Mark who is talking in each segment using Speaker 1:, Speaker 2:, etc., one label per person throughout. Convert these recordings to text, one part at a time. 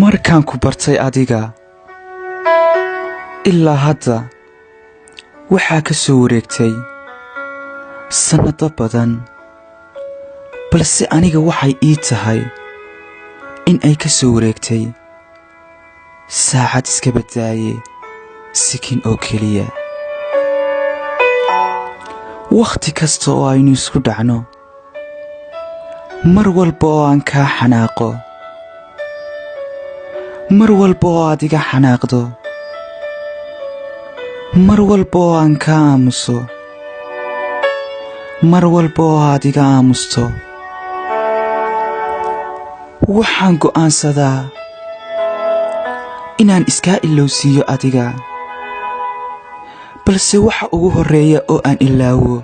Speaker 1: markaan ku bartay adiga ilaa hadda waxaa ka soo wareegtay sannado badan, balse aniga waxay ii tahay in ay ka soo wareegtay saacad iska badaaye sikin oo keliya. wakhti kasta oo aynu isku dhacno, mar walba oo aan kaa xanaaqo, mar walba oo aad iga xanaaqdo, mar walba oo aan kaa aamuso, mar walba oo aad iga aamusto, waxaan go'aansadaa inaan iskaa ilowsiiyo adiga. balse waxa ugu horreeya oo aan ilaawo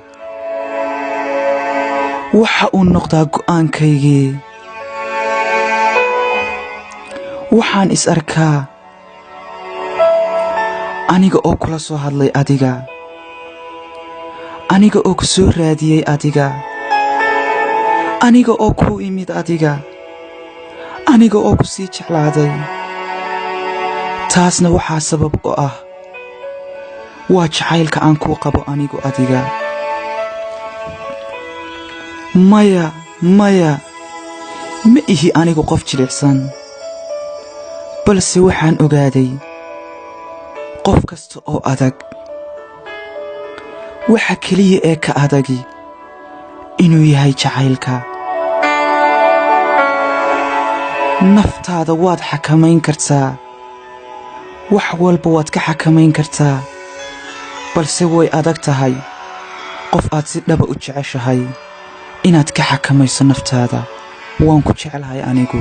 Speaker 1: waxa uu noqdaa go'aankaygii. waxaan is arkaa aniga oo kula soo hadlay adiga, aniga oo ku soo raadiyey adiga, aniga oo kuu imid adiga, aniga oo ku sii jeclaaday. taasna waxaa sabab u ah waa jacaylka aan kuu qabo anigu adiga. maya ma ihi anigu qof jilicsan, balse waxaan ogaaday qof kasta oo adag waxa keliya ee ka adagi inuu yahay jacaylka. naftaada waad xakamayn kartaa, wax walba waad ka xakamayn kartaa, balse way adag tahay qof aad si dhaba u jeceshahay inaad ka xakamayso naftaada. waan ku jeclahay anigu.